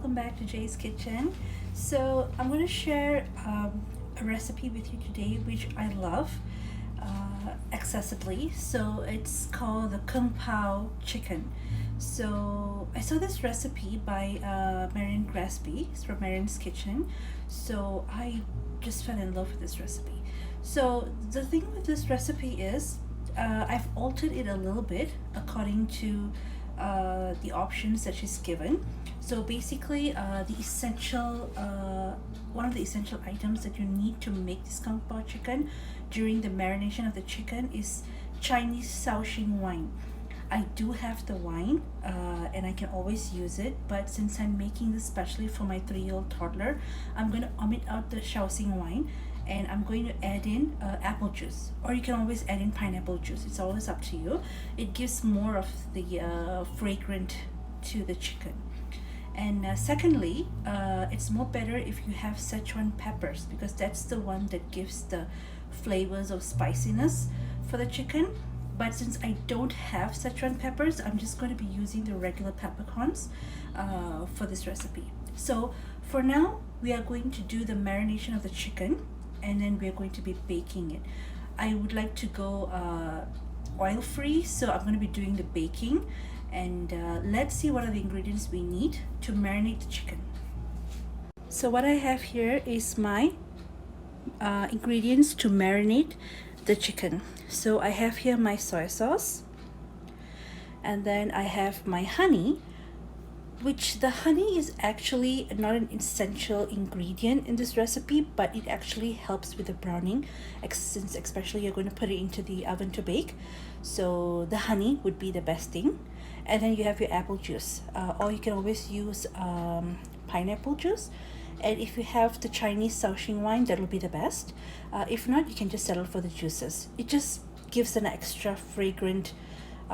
welcome back to Jay's Kitchen. So I'm going to share a recipe with you today which I love accessibly. So it's called the Kung Pao chicken. So I saw this recipe by Marion Grasby. It's from Marion's Kitchen. So I just fell in love with this recipe. So the thing with this recipe is I've altered it a little bit according to the options that she's given. So basically, the essential one of the essential items that you need to make this Kung Pao chicken during the marination of the chicken is Chinese Shaoxing wine. I do have the wine and I can always use it, but since I'm making this specially for my 3-year-old toddler, I'm going to omit out the Shaoxing wine and I'm going to add in apple juice, or you can always add in pineapple juice. It's always up to you. It gives more of the fragrant to the chicken. And secondly, it's more better if you have Szechuan peppers, because that's the one that gives the flavors of spiciness for the chicken. But since I don't have Szechuan peppers, I'm just going to be using the regular peppercorns for this recipe. So for now, we are going to do the marination of the chicken, and then we're going to be baking it. I would like to go oil free, so I'm going to be doing the baking. And let's see what are the ingredients we need to marinate the chicken. So what I have here is my ingredients to marinate the chicken. So I have here my soy sauce, and then I have my honey, which the honey is actually not an essential ingredient in this recipe, but it actually helps with the browning, since especially you're going to put it into the oven to bake. So the honey would be the best thing. And then you have your apple juice, or you can always use pineapple juice. And if you have the Chinese Shaoxing wine, that will be the best. If not, you can just settle for the juices. It just gives an extra fragrant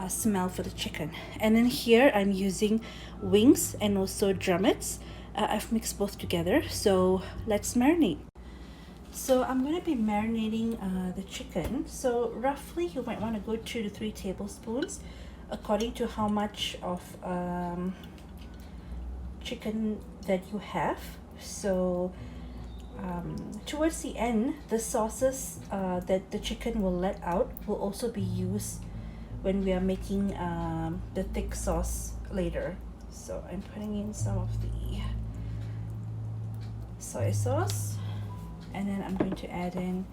smell for the chicken. And then here I'm using wings and also drumettes. I've mixed both together, so let's marinate. So I'm going to be marinating the chicken. So roughly you might want to go 2 to 3 tablespoons according to how much of chicken that you have. So towards the end, the sauces that the chicken will let out will also be used when we are making the thick sauce later. So I'm putting in some of the soy sauce, and then I'm going to add in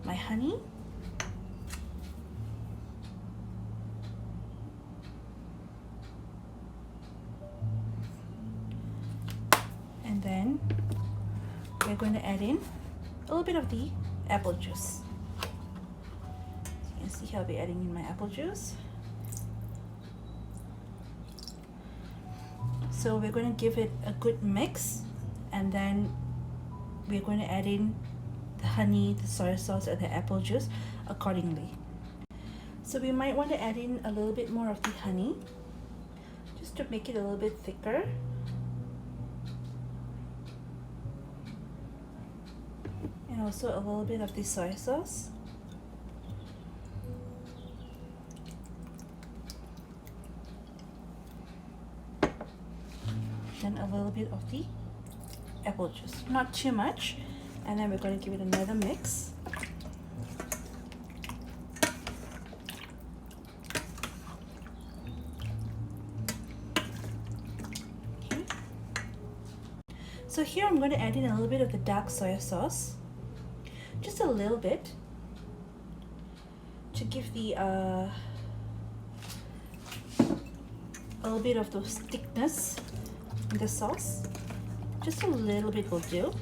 my honey, and then we're going to add in a little bit of the apple juice. You can see how I'll be adding in my apple juice. So we're going to give it a good mix, and then we're going to add in the honey, the soy sauce, and the apple juice accordingly. So we might want to add in a little bit more of the honey just to make it a little bit thicker. And also a little bit of the soy sauce. Then a little bit of the apple juice, not too much. And then we're going to give it another mix. Okay. So here I'm going to add in a little bit of the dark soy sauce, just a little bit, to give the a little bit of those thickness in the sauce. Just a little bit will do.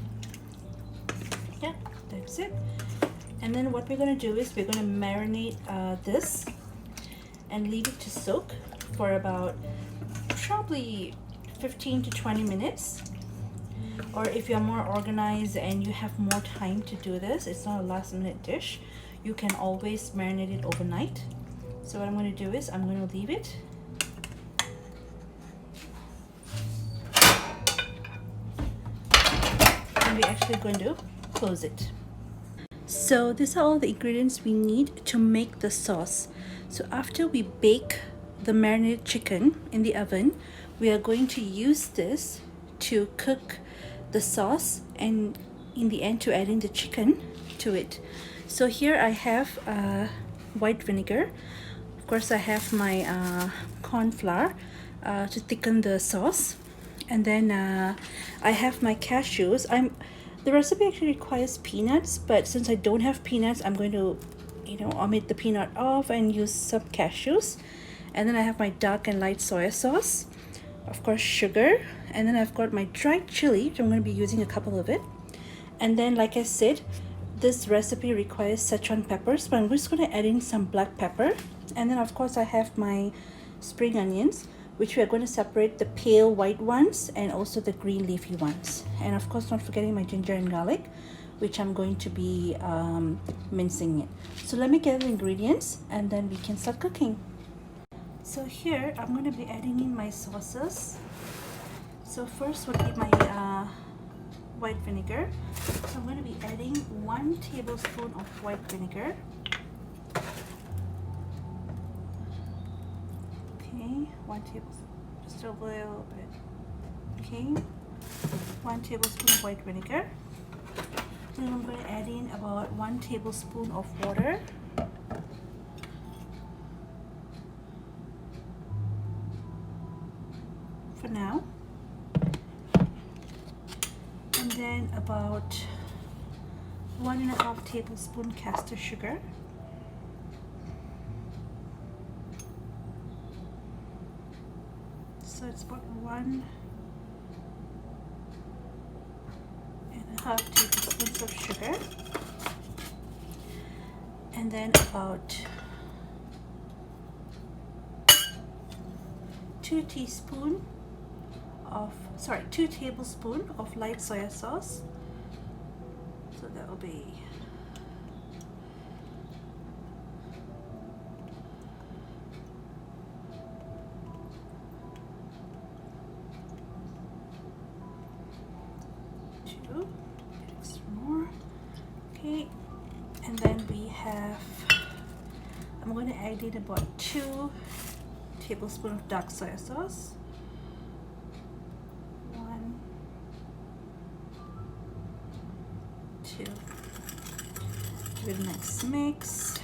Yeah, that's it. And then what we're going to do is we're going to marinate this and leave it to soak for about probably 15 to 20 minutes. Or if you're more organized and you have more time to do this, it's not a last minute dish, you can always marinate it overnight. So what I'm going to do is I'm going to leave it. And we're actually going to close it. So these are all the ingredients we need to make the sauce. So after we bake the marinated chicken in the oven, we are going to use this to cook the sauce and in the end to add in the chicken to it. So here I have white vinegar. Of course, I have my corn flour to thicken the sauce, and then I have my cashews. The recipe actually requires peanuts, but since I don't have peanuts, I'm going to omit the peanut off and use some cashews. And then I have my dark and light soy sauce, of course sugar, and then I've got my dried chili, which I'm going to be using a couple of it. And then, like I said, this recipe requires Szechuan peppers, but I'm just going to add in some black pepper. And then of course I have my spring onions, which we are going to separate the pale white ones and also the green leafy ones. And of course not forgetting my ginger and garlic, which I'm going to be mincing it. So let me get the ingredients and then we can start cooking. So here I'm going to be adding in my sauces. So first would be my white vinegar. So I'm going to be adding 1 tablespoon of white vinegar. Okay, 1 tablespoon, just a little bit. Okay, 1 tablespoon of white vinegar. Then I'm going to add in about 1 tablespoon of water. For now. And then about 1.5 tablespoon caster sugar. So it's about 1.5 tablespoons of sugar, and then about 2 tablespoons of light soy sauce. So that will be more. Okay, and then we have, I'm going to add in about 2 tablespoons of dark soy sauce. 1, 2. Give it a nice mix.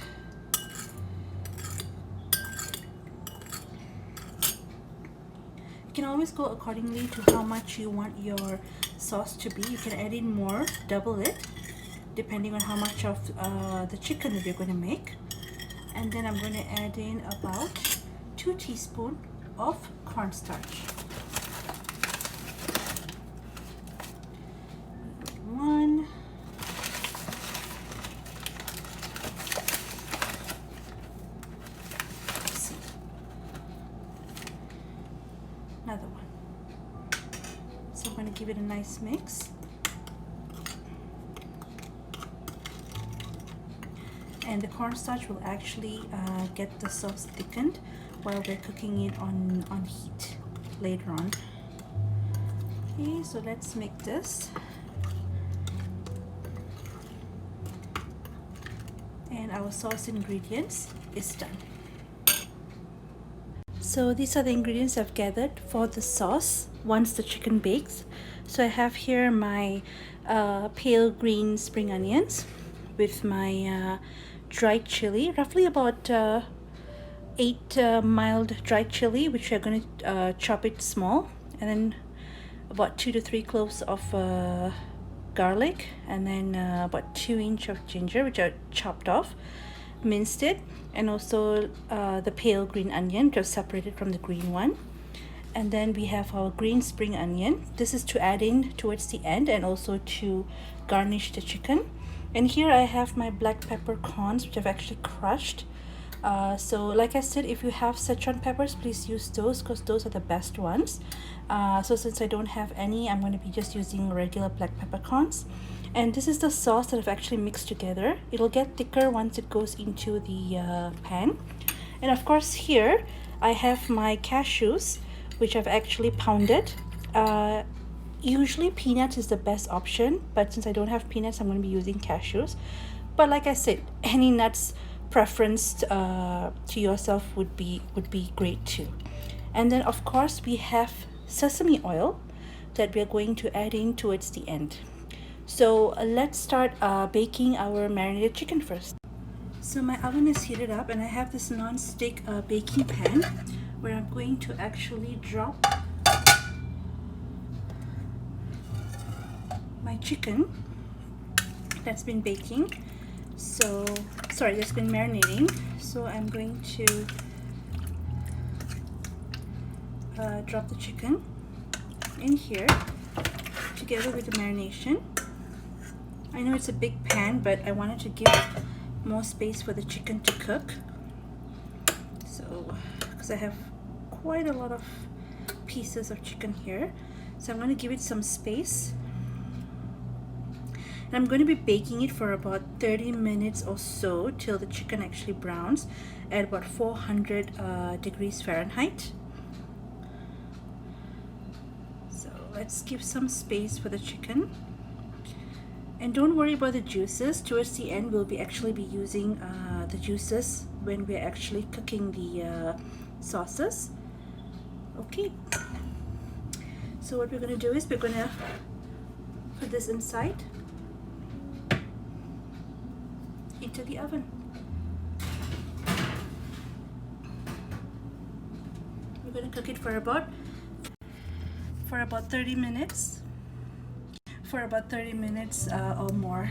You can always go accordingly to how much you want your sauce to be. You can add in more, double it, depending on how much of the chicken that you're going to make. And then I'm going to add in about 2 teaspoons of cornstarch. 1. Another one. So I'm going to give it a nice mix. And the cornstarch will actually get the sauce thickened while we're cooking it on heat later on. Okay, so let's make this. And our sauce ingredients is done. So these are the ingredients I've gathered for the sauce once the chicken bakes. So I have here my pale green spring onions with my dried chili, roughly about 8 mild dried chili, which we're going to chop it small, and then about 2 to 3 cloves of garlic, and then about 2 inches of ginger, which are chopped off, minced it, and also the pale green onion, just separated from the green one. And then we have our green spring onion. This is to add in towards the end and also to garnish the chicken. And here I have my black pepper corns, which I've actually crushed. So like I said, if you have Szechuan peppers, please use those because those are the best ones. So since I don't have any, I'm going to be just using regular black peppercorns. And this is the sauce that I've actually mixed together. It'll get thicker once it goes into the pan. And of course here I have my cashews, which I've actually pounded. Usually peanuts is the best option, but since I don't have peanuts, I'm going to be using cashews. But like I said, any nuts preference to yourself would be great too. And then of course we have sesame oil that we are going to add in towards the end. So let's start baking our marinated chicken first. So my oven is heated up and I have this non-stick baking pan where I'm going to actually drop my chicken that's been baking. So, sorry, that's been marinating. So I'm going to drop the chicken in here together with the marination. I know it's a big pan, but I wanted to give more space for the chicken to cook. So, because I have quite a lot of pieces of chicken here, so I'm going to give it some space. And I'm going to be baking it for about 30 minutes or so till the chicken actually browns at about 400 degrees Fahrenheit. So let's give some space for the chicken. And don't worry about the juices. Towards the end, we'll actually be using the juices when we're actually cooking the sauces. Okay. So what we're going to do is we're going to put this inside into the oven. We're going to cook it for about 30 minutes. For about 30 minutes or more.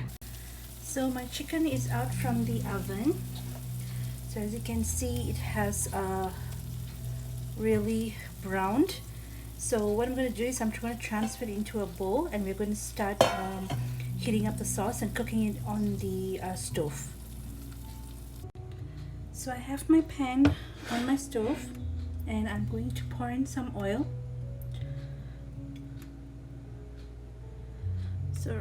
So my chicken is out from the oven. So as you can see, it has really browned. So what I'm going to do is I'm going to transfer it into a bowl and we're going to start heating up the sauce and cooking it on the stove. So I have my pan on my stove and I'm going to pour in some oil. So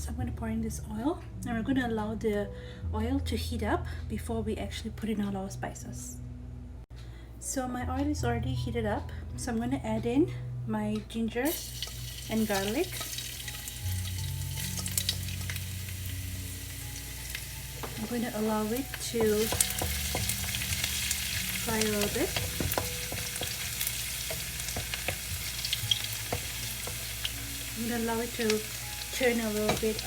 I'm going to pour in this oil and we're going to allow the oil to heat up before we actually put in all our spices. So my oil is already heated up, so I'm going to add in my ginger and garlic. I'm going to allow it to fry a little bit. I'm going to allow it to turn a little bit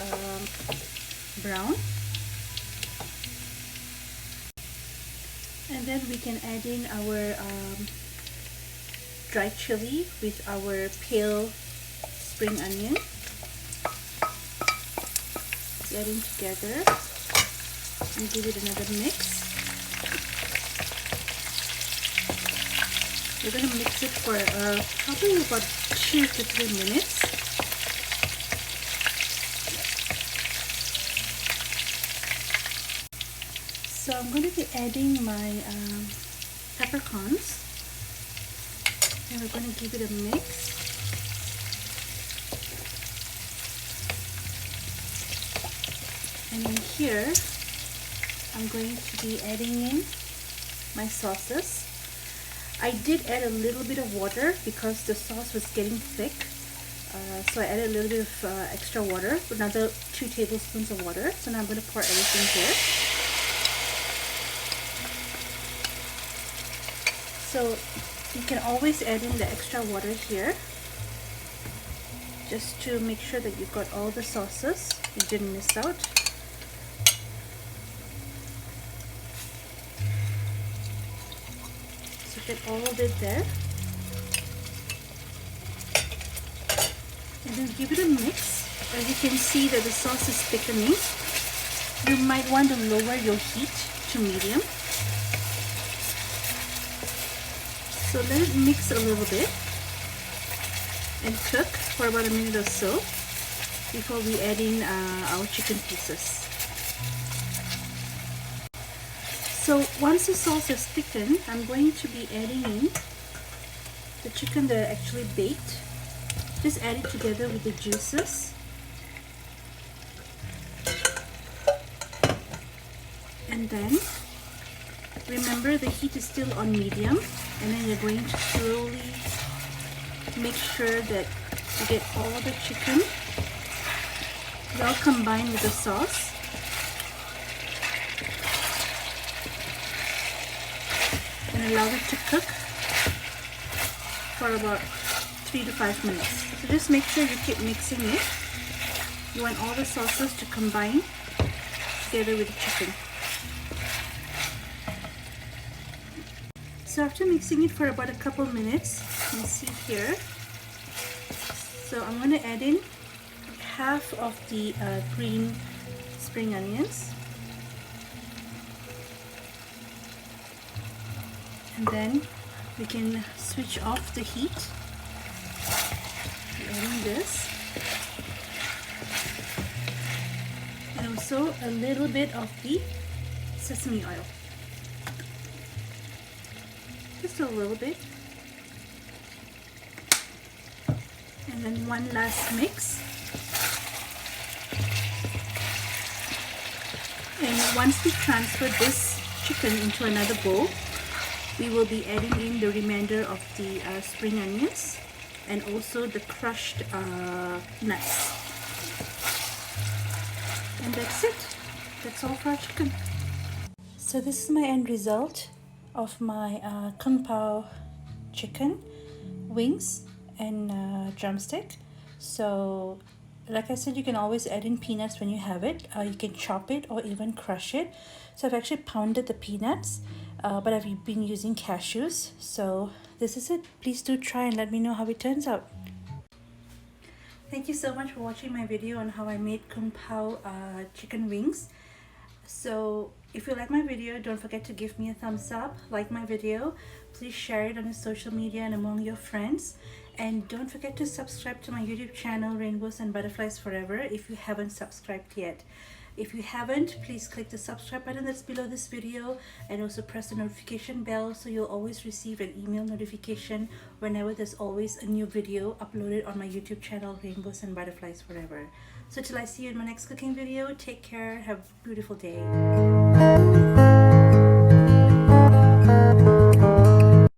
brown. And then we can add in our dried chili with our pale spring onion. Add in together and give it another mix. We're going to mix it for probably about 2 to 3 minutes. So I'm going to be adding my peppercorns and we're going to give it a mix. And in here I'm going to be adding in my sauces. I did add a little bit of water because the sauce was getting thick. So I added a little bit of extra water, another 2 tablespoons of water. So now I'm going to pour everything here. So you can always add in the extra water here just to make sure that you've got all the sauces, you didn't miss out. So get all of it there. And then give it a mix. As you can see that the sauce is thickening. You might want to lower your heat to medium. So let it mix a little bit and cook for about a minute or so before we add in our chicken pieces. So once the sauce is thickened, I'm going to be adding in the chicken that I actually baked. Just add it together with the juices. And then remember the heat is still on medium, and then you're going to slowly make sure that you get all the chicken well combined with the sauce. And allow it to cook for about 3 to 5 minutes. So just make sure you keep mixing it. You want all the sauces to combine together with the chicken. So after mixing it for about a couple minutes, you can see here, so I'm going to add in half of the green spring onions, and then we can switch off the heat. Adding this, and also a little bit of the sesame oil, just a little bit, and then one last mix. And once we transfer this chicken into another bowl, we will be adding in the remainder of the spring onions and also the crushed nuts. And that's it. That's all for our chicken. So this is my end result of my Kung Pao chicken wings and drumstick. So like I said, you can always add in peanuts when you have it. You can chop it or even crush it. So I've actually pounded the peanuts, but I've been using cashews. So this is it. Please do try and let me know how it turns out. Thank you so much for watching my video on how I made Kung Pao chicken wings. So if you like my video, don't forget to give me a thumbs up, like my video, please share it on your social media and among your friends, and don't forget to subscribe to my YouTube channel Rainbows and Butterflies Forever if you haven't subscribed yet. If you haven't, please click the subscribe button that's below this video and also press the notification bell so you'll always receive an email notification whenever there's always a new video uploaded on my YouTube channel Rainbows and Butterflies Forever. So till I see you in my next cooking video, take care, have a beautiful day.